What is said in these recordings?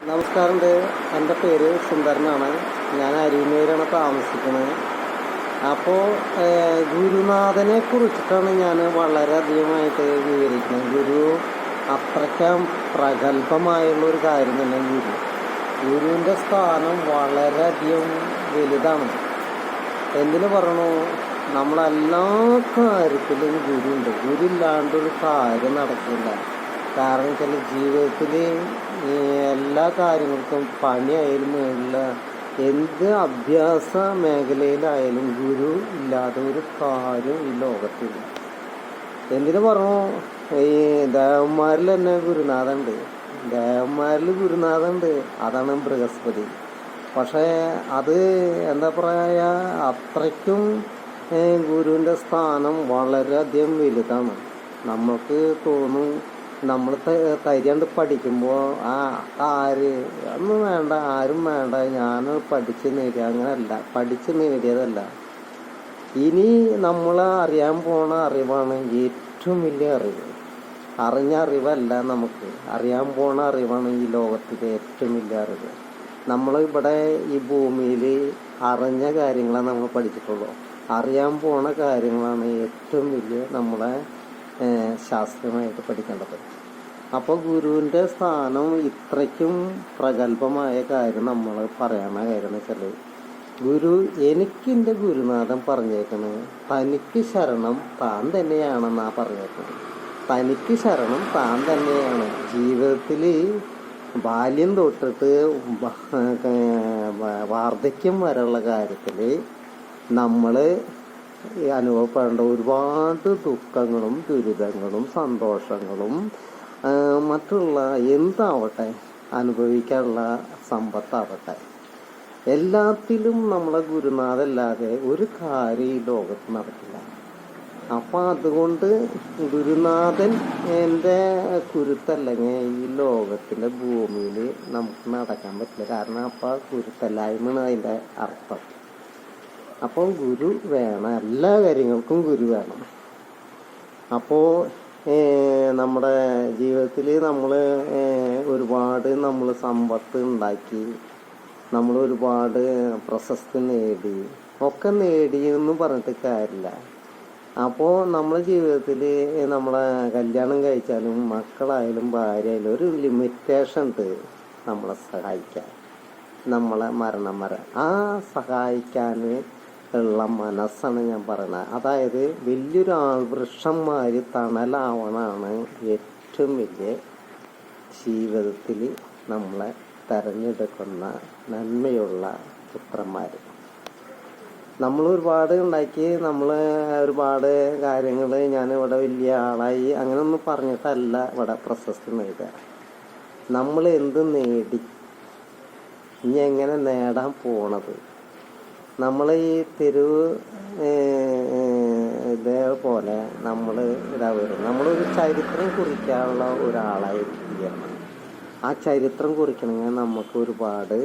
നമസ്കാരമുണ്ട്. എൻ്റെ പേര് സുന്ദരനാണ്. ഞാൻ അരിമേലാണ് താമസിക്കുന്നത്. അപ്പോൾ ഗുരുനാഥനെ കുറിച്ചിട്ടാണ് ഞാൻ വളരെയധികമായിട്ട് വിവരിക്കുന്നത്. ഗുരു അത്രയ്ക്കും പ്രഗത്ഭമായുള്ളൊരു കാര്യം തന്നെ ഗുരുവിൻ്റെ സ്ഥാനം വളരെയധികം വലുതാണ്. എന്തിനു പറയണു, നമ്മളെല്ലാ കാര്യത്തിലും ഗുരുണ്ട്. ഗുരു ഇല്ലാണ്ടൊരു കാര്യം നടക്കില്ല. കാരണം വെച്ചാൽ ജീവിതത്തിൽ എല്ലാ കാര്യങ്ങൾക്കും പണിയായാലും ഉള്ള എന്ത് അഭ്യാസ മേഖലയിലായാലും ഗുരു ഇല്ലാതെ ഒരു കാര്യം ഈ ലോകത്തില്ല. എന്തിനു പറഞ്ഞു, ഈ ദേവന്മാരിൽ തന്നെ ഗുരുനാഥുണ്ട്. ഗുരുനാഥുണ്ട്, അതാണ് ബൃഹസ്പതി. പക്ഷേ അത് എന്താ പറയുക, അത്രയ്ക്കും ഗുരുവിൻ്റെ സ്ഥാനം വളരെയധികം വലുതാണ്. നമുക്ക് തോന്നും, നമ്മൾ തരിയാണ്ട് പഠിക്കുമ്പോൾ ഒന്നും വേണ്ട, ആരും വേണ്ട, ഞാൻ പഠിച്ച് നേടിയ, അങ്ങനെയല്ല, പഠിച്ച് നേടിയതല്ല. ഇനി നമ്മൾ അറിയാൻ പോണ അറിവാണ് ഏറ്റവും വലിയ അറിവ്. അറിഞ്ഞ അറിവല്ല, നമുക്ക് അറിയാൻ പോണ അറിവാണ് ഈ ലോകത്തിലെ ഏറ്റവും വലിയ അറിവ്. നമ്മളിവിടെ ഈ ഭൂമിയിൽ അറിഞ്ഞ കാര്യങ്ങളാണ് നമ്മൾ പഠിച്ചിട്ടുള്ളൂ. അറിയാൻ പോണ കാര്യങ്ങളാണ് ഏറ്റവും വലിയ നമ്മളെ ശാസ്ത്രീയമായിട്ട് പഠിക്കേണ്ടത്. അപ്പോൾ ഗുരുവിൻ്റെ സ്ഥാനം ഇത്രയ്ക്കും പ്രഗത്ഭമായ കാര്യം നമ്മൾ പറയണ കാര്യം എന്ന് വെച്ചാൽ, ഗുരു എനിക്കെൻ്റെ ഗുരുനാഥൻ പറഞ്ഞേക്കുന്നത് തനിക്ക് ശരണം താൻ തന്നെയാണെന്നാ പറഞ്ഞേക്കുന്നത്. തനിക്ക് ശരണം താൻ തന്നെയാണ്. ജീവിതത്തിൽ ബാല്യം തൊട്ടിട്ട് വാർദ്ധക്യം വരെയുള്ള കാര്യത്തിൽ നമ്മൾ അനുഭവപ്പെടേണ്ട ഒരുപാട് ദുഃഖങ്ങളും ദുരിതങ്ങളും സന്തോഷങ്ങളും മറ്റുള്ള എന്താവട്ടെ, അനുഭവിക്കാനുള്ള സമ്പത്താവട്ടെ, എല്ലാത്തിലും നമ്മളെ ഗുരുനാഥല്ലാതെ ഒരു കാര്യം ഈ ലോകത്ത് നടക്കില്ല. അപ്പം അതുകൊണ്ട് ഗുരുനാഥൻ എൻ്റെ കുരുത്തല്ലെങ്കിൽ ഈ ലോകത്തിൻ്റെ ഭൂമിയിൽ നമുക്ക് നടക്കാൻ പറ്റില്ല. കാരണം അപ്പം കുരുത്തല്ലായ്മയാണ് അതിൻ്റെ അർത്ഥം. അപ്പോൾ ഗുരു വേണം, എല്ലാ കാര്യങ്ങൾക്കും ഗുരു വേണം. അപ്പോൾ നമ്മുടെ ജീവിതത്തിൽ നമ്മൾ ഒരുപാട് സമ്പത്ത് ഉണ്ടാക്കി, നമ്മൾ ഒരുപാട് പ്രശസ്തി നേടി, ഒക്കെ നേടിയെന്ന് പറഞ്ഞിട്ട് കാര്യമില്ല. അപ്പോൾ നമ്മുടെ ജീവിതത്തിൽ നമ്മളെ കല്യാണം കഴിച്ചാലും മക്കളായാലും ഭാര്യയായാലും ഒരു ലിമിറ്റേഷൻ ഉണ്ട് നമ്മളെ സഹായിക്കാൻ, നമ്മളെ മരണം വരെ. ആ സഹായിക്കാൻ ഉള്ള മനസ്സാണ് ഞാൻ പറയുന്നത്. അതായത് വലിയൊരു ആൾവൃക്ഷന്മാർ തണലാവണമാണ് ഏറ്റവും വലിയ ജീവിതത്തിൽ നമ്മളെ തിരഞ്ഞെടുക്കുന്ന നന്മയുള്ള പുത്രന്മാർ. നമ്മൾ ഒരുപാട് ഉണ്ടാക്കി, നമ്മൾ ഒരുപാട് കാര്യങ്ങൾ, ഞാനിവിടെ വലിയ ആളായി അങ്ങനെയൊന്നും പറഞ്ഞിട്ടല്ല ഇവിടെ പ്രശസ്തി നേടുക. നമ്മൾ എന്ത് നേടി, ഇനി എങ്ങനെ നേടാൻ പോണത്, നമ്മൾ ഈ തെരുവ് ഇതേപോലെ നമ്മൾ വരും. നമ്മളൊരു ചരിത്രം കുറിക്കാനുള്ള ഒരാളായി തീരണം. ആ ചരിത്രം കുറിക്കണമെങ്കിൽ നമുക്ക് ഒരുപാട്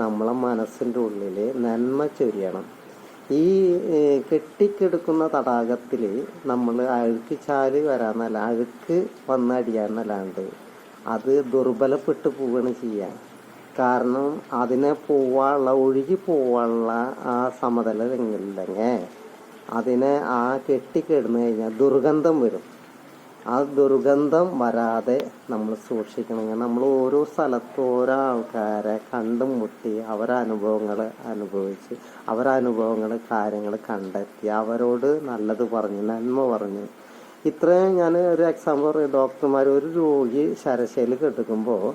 നമ്മളെ മനസ്സിൻ്റെ ഉള്ളിൽ നന്മ ചൊരിയണം. ഈ കെട്ടിക്കെടുക്കുന്ന തടാകത്തിൽ നമ്മൾ അഴുക്ക് ചാല് വരാന്നല്ല, അഴുക്ക് വന്നടിയാന്നല്ലാണ്ട് അത് ദുർബലപ്പെട്ട് പോവുകയാണ് ചെയ്യുക. കാരണം അതിനെ ഒഴുകി പോവാനുള്ള ആ സമതലങ്ങളില്ലെങ്കിൽ അതിനെ കെട്ടിക്കിടന്നു കഴിഞ്ഞാൽ ദുർഗന്ധം വരും. ആ ദുർഗന്ധം വരാതെ നമ്മൾ സൂക്ഷിക്കണമെങ്കിൽ നമ്മൾ ഓരോ സ്ഥലത്ത് ഓരോ ആൾക്കാരെ കണ്ടുമുട്ടി അവരനുഭവങ്ങൾ അനുഭവിച്ച്, അവരനുഭവങ്ങൾ കാര്യങ്ങൾ കണ്ടെത്തി അവരോട് നല്ലത് പറഞ്ഞ് നന്മ പറഞ്ഞ്. ഇത്രയും ഞാൻ ഒരു എക്സാമ്പിൾ പറയും. ഡോക്ടർമാർ ഒരു രോഗി ശരശയിൽ കിടക്കുമ്പോൾ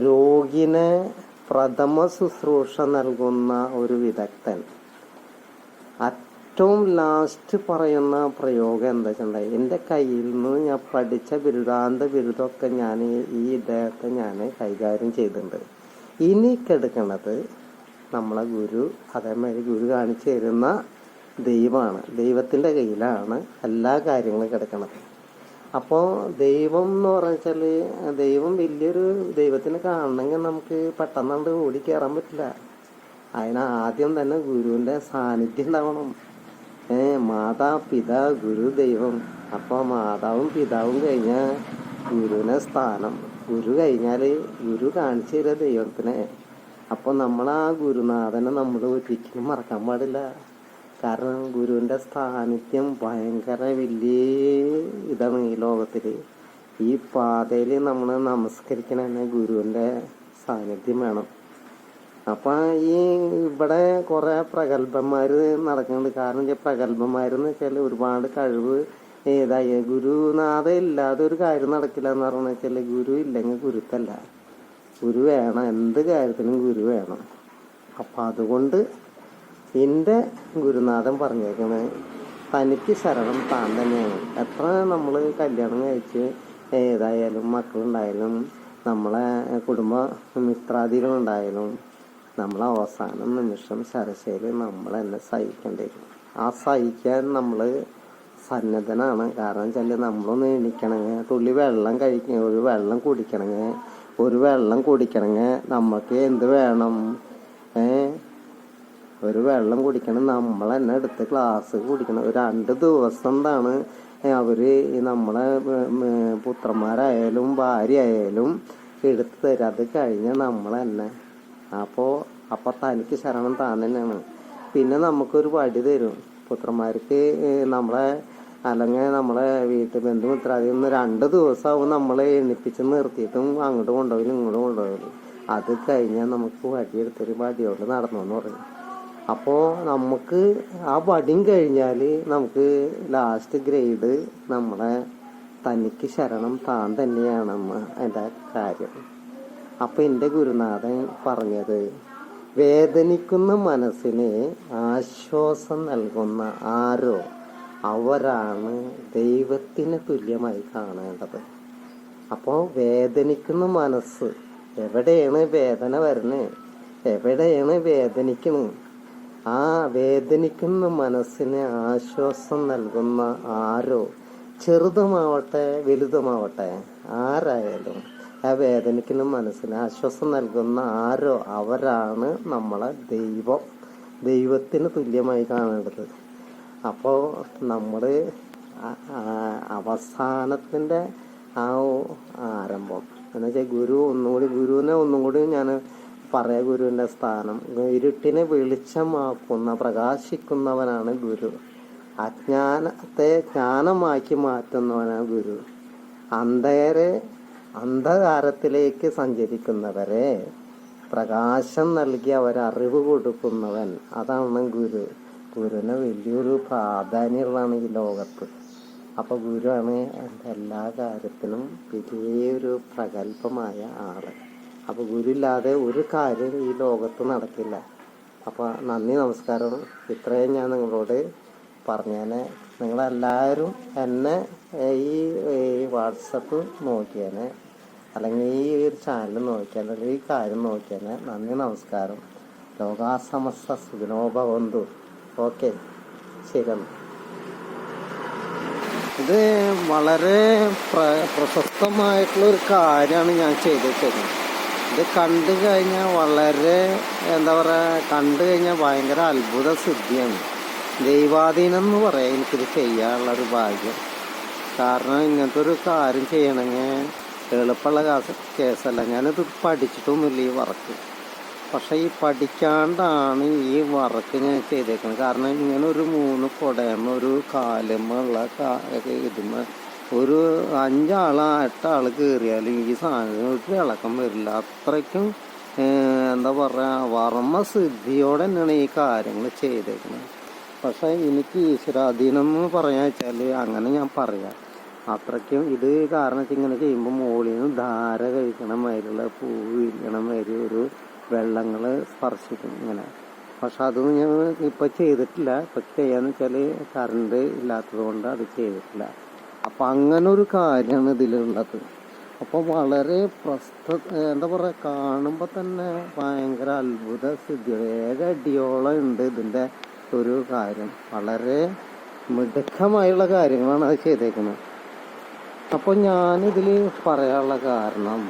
രോഗിനെ പ്രഥമ ശുശ്രൂഷ നൽകുന്ന ഒരു വിദഗ്ധൻ ഏറ്റവും ലാസ്റ്റ് പറയുന്ന പ്രയോഗം എന്താ വെച്ചിട്ടുണ്ടെങ്കിൽ, എൻ്റെ കയ്യിൽ നിന്ന് ഞാൻ പഠിച്ച ബിരുദമൊക്കെ ഞാൻ ഈ ഇദ്ദേഹത്തെ ഞാൻ കൈകാര്യം ചെയ്തിട്ടുണ്ട്. ഇനി കിടക്കുന്നത് നമ്മളെ ഗുരു, അതേമാതിരി ഗുരു കാണിച്ചു തരുന്ന ദൈവമാണ്. ദൈവത്തിൻ്റെ കയ്യിലാണ് എല്ലാ കാര്യങ്ങളും കിടക്കുന്നത്. അപ്പോൾ ദൈവം എന്ന് പറഞ്ഞാൽ, ദൈവം വലിയൊരു ദൈവത്തിനെ കാണണമെങ്കിൽ നമുക്ക് പെട്ടെന്നുകൊണ്ട് ഓടി കയറാൻ പറ്റില്ല. അതിനാദ്യം തന്നെ ഗുരുവിൻ്റെ സാന്നിധ്യം ഉണ്ടാവണം. മാതാ പിതാ ഗുരു ദൈവം. അപ്പോൾ മാതാവും പിതാവും കഴിഞ്ഞാൽ ഗുരുവിനെ സ്ഥാനം. ഗുരു കഴിഞ്ഞാൽ ഗുരു കാണിച്ചു തരിക ദൈവത്തിനെ. അപ്പോൾ നമ്മൾ ആ ഗുരുനാഥനെ നമ്മൾ ഒരിക്കലും മറക്കാൻ പാടില്ല. കാരണം ഗുരുവിൻ്റെ സാന്നിധ്യം ഭയങ്കര വലിയ ഇതാണ് ഈ ലോകത്തിൽ. ഈ പാതയിൽ നമ്മൾ നമസ്കരിക്കണ ഗുരുവിൻ്റെ സാന്നിധ്യം വേണം. അപ്പം ഈ ഇവിടെ കുറേ പ്രഗത്ഭന്മാർ നടക്കുന്നുണ്ട്. കാരണം പ്രഗത്ഭന്മാരെന്ന് വെച്ചാൽ ഒരുപാട് കഴിവ് ഏതായി ഗുരുനാഥ ഇല്ലാതെ ഒരു കാര്യം നടക്കില്ല എന്ന് പറഞ്ഞു വെച്ചാൽ ഗുരു ഇല്ലെങ്കിൽ ഗുരുത്തല്ല. ഗുരു വേണം, എന്ത് കാര്യത്തിനും ഗുരു വേണം. അപ്പം അതുകൊണ്ട് എൻ്റെ ഗുരുനാഥൻ പറഞ്ഞേക്കുന്നത് തനിക്ക് ശരണം താൻ തന്നെയാണ്. എത്ര നമ്മൾ കല്യാണം കഴിച്ച് ഏതായാലും മക്കളുണ്ടായാലും നമ്മളെ കുടുംബ മിത്രാദികളുണ്ടായാലും നമ്മൾ അവസാനം നിമിഷം ശരശയിൽ നമ്മൾ തന്നെ സഹിക്കേണ്ടി വരും. ആ സഹിക്കാൻ നമ്മൾ സന്നദ്ധനാണ്. കാരണം വെച്ചാൽ നമ്മളൊന്ന് എണീക്കണമെങ്കിൽ തുള്ളി വെള്ളം ഒരു വെള്ളം കുടിക്കണമെങ്കിൽ നമുക്ക് എന്ത് വേണം? ഒരു വെള്ളം കുടിക്കണം നമ്മൾ തന്നെ എടുത്ത് ഗ്ലാസ് കുടിക്കണം. ഒരു 2 ദിവസം എന്താണ് അവർ നമ്മളെ പുത്രന്മാരായാലും ഭാര്യ ആയാലും എടുത്ത് തരും. അത് കഴിഞ്ഞാൽ നമ്മൾ തന്നെ. അപ്പോൾ തനിക്ക് ശരണം താൻ തന്നെയാണ്. പിന്നെ നമുക്കൊരു വടി തരും പുത്രന്മാർക്ക്. അല്ലെങ്കിൽ നമ്മളെ വീട്ടിൽ ബന്ധുമിത്രാതി 2 ദിവസമാവും നമ്മളെ എണ്ണിപ്പിച്ച് നിർത്തിയിട്ടും അങ്ങോട്ട് കൊണ്ടുപോയില്ല ഇങ്ങോട്ട് കൊണ്ടുപോയില്ല. അത് കഴിഞ്ഞാൽ നമുക്ക് വടിയെടുത്തൊരു വടിയോട് നടന്നു പറയും. അപ്പോൾ നമുക്ക് ആ വടിയും കഴിഞ്ഞാൽ നമുക്ക് ലാസ്റ്റ് ഗ്രേഡ് നമ്മളെ തനിക്ക് ശരണം താൻ തന്നെയാണെന്ന് അതിൻ്റെ കാര്യം. അപ്പം എൻ്റെ ഗുരുനാഥൻ പറഞ്ഞത് വേദനിക്കുന്ന മനസ്സിന് ആശ്വാസം നൽകുന്ന ആരോ അവരാണ് ദൈവത്തിന് തുല്യമായി കാണേണ്ടത്. അപ്പോൾ വേദനിക്കുന്ന മനസ്സ് എവിടെയാണ് വേദന വരുന്നത്, എവിടെയാണ് വേദനിക്കുന്നത്? ആ വേദനിക്കുന്ന മനസ്സിന് ആശ്വാസം നൽകുന്ന ആരോ, ചെറുതുമാവട്ടെ വലുതുമാവട്ടെ ആരായാലും ആ വേദനിക്കുന്ന മനസ്സിന് ആശ്വാസം നൽകുന്ന ആരോ അവരാണ് നമ്മളെ ദൈവത്തിന് തുല്യമായി കാണേണ്ടത്. അപ്പോൾ നമ്മൾ അവസാനത്തിൻ്റെ ആ ആരംഭം എന്ന് വെച്ചാൽ ഗുരുവിനെ ഒന്നും കൂടി ഞാൻ പറയാം. ഗുരുവിൻ്റെ സ്ഥാനം ഇരുട്ടിനെ വെളിച്ചമാക്കുന്ന പ്രകാശിക്കുന്നവനാണ് ഗുരു. അജ്ഞാനത്തെ ജ്ഞാനമാക്കി മാറ്റുന്നവനാണ് ഗുരു. അന്ധകാരത്തിലേക്ക് സഞ്ചരിക്കുന്നവരെ പ്രകാശം നൽകി അവരറിവ് കൊടുക്കുന്നവൻ, അതാണ് ഗുരു. ഗുരുവിന് വലിയൊരു പ്രാധാന്യമുള്ളതാണ് ഈ ലോകത്ത്. അപ്പോൾ ഗുരുവാണ് എല്ലാ കാര്യത്തിനും വലിയൊരു പ്രഗത്ഭമായ ആള്. അപ്പോൾ ഗുരുവില്ലാതെ ഒരു കാര്യം ഈ ലോകത്ത് നടക്കില്ല. അപ്പോൾ നന്ദി, നമസ്കാരം. ഇത്രയും ഞാൻ നിങ്ങളോട് പറഞ്ഞേനെ. നിങ്ങളെല്ലാവരും എന്നെ ഈ വാട്സപ്പ് നോക്കിയേനെ, അല്ലെങ്കിൽ ഈ ഒരു ചാനൽ നോക്കിയാൽ ഈ കാര്യം നോക്കിയേനെ. നന്ദി, നമസ്കാരം. ലോകാസമസ്ത സുഖിനോ ഭവന്തു. ഓക്കെ, ശരി. ഇത് വളരെ പ്രശസ്തമായിട്ടുള്ളൊരു കാര്യമാണ് ഞാൻ ചെയ്തിട്ടുള്ളത്. ഇത് കണ്ടു കഴിഞ്ഞാൽ വളരെ കണ്ടു കഴിഞ്ഞാൽ ഭയങ്കര അത്ഭുത സിദ്ധിയാണ്. ദൈവാധീനം എന്ന് പറയാം എനിക്കിത് ചെയ്യാനുള്ളൊരു ഭാഗ്യം. കാരണം ഇങ്ങനത്തെ ഒരു കാര്യം ചെയ്യണമെങ്കിൽ എളുപ്പമുള്ള കേസല്ല. ഞാനിത് പഠിച്ചിട്ടൊന്നുമില്ല ഈ വർക്ക്. പക്ഷെ ഈ പഠിക്കാണ്ടാണ് ഈ വർക്ക് ഞാൻ ചെയ്തേക്കുന്നത്. കാരണം ഇങ്ങനെ ഒരു 3 കുടയമ്മ ഒരു കാലുമുള്ള ഇതുമ്മ ഒരു 5 ആള് 8 ആള് കയറിയാലും ഈ സാധനം ഒരു ഇളക്കം വരില്ല. അത്രയ്ക്കും വർമ്മ സിദ്ധിയോടെ തന്നെയാണ് ഈ കാര്യങ്ങൾ ചെയ്തേക്കുന്നത്. പക്ഷെ എനിക്ക് ഈശ്വരാധീനം എന്ന് പറയാൻ വെച്ചാൽ അങ്ങനെ ഞാൻ പറയാം. അത്രയ്ക്കും ഇത് കാരണം ഇങ്ങനെ ചെയ്യുമ്പോൾ മുകളിൽ നിന്ന് ധാര കഴിക്കണ മാതിരിയുള്ള പൂവ് ഇരിക്കണ മാതിരി ഒരു വെള്ളങ്ങൾ സ്പർശിക്കും ഇങ്ങനെ. പക്ഷെ അതൊന്നും ഞാൻ ഇപ്പം ചെയ്തിട്ടില്ല. ഇപ്പം ചെയ്യാന്ന് വെച്ചാൽ കറണ്ട് ഇല്ലാത്തത് കൊണ്ട് അത് ചെയ്തിട്ടില്ല. അപ്പം അങ്ങനെ ഒരു കാര്യമാണ് ഇതിലുള്ളത്. അപ്പോൾ വളരെ കാണുമ്പോൾ തന്നെ ഭയങ്കര അത്ഭുത സിദ്ധി. 7 അടിയോളം ഉണ്ട് ഇതിൻ്റെ ഒരു കാര്യം. വളരെ മിടുക്കമായുള്ള കാര്യങ്ങളാണ് അത് ചെയ്തേക്കുന്നത്. അപ്പോൾ ഞാനിതിൽ പറയാനുള്ള കാരണം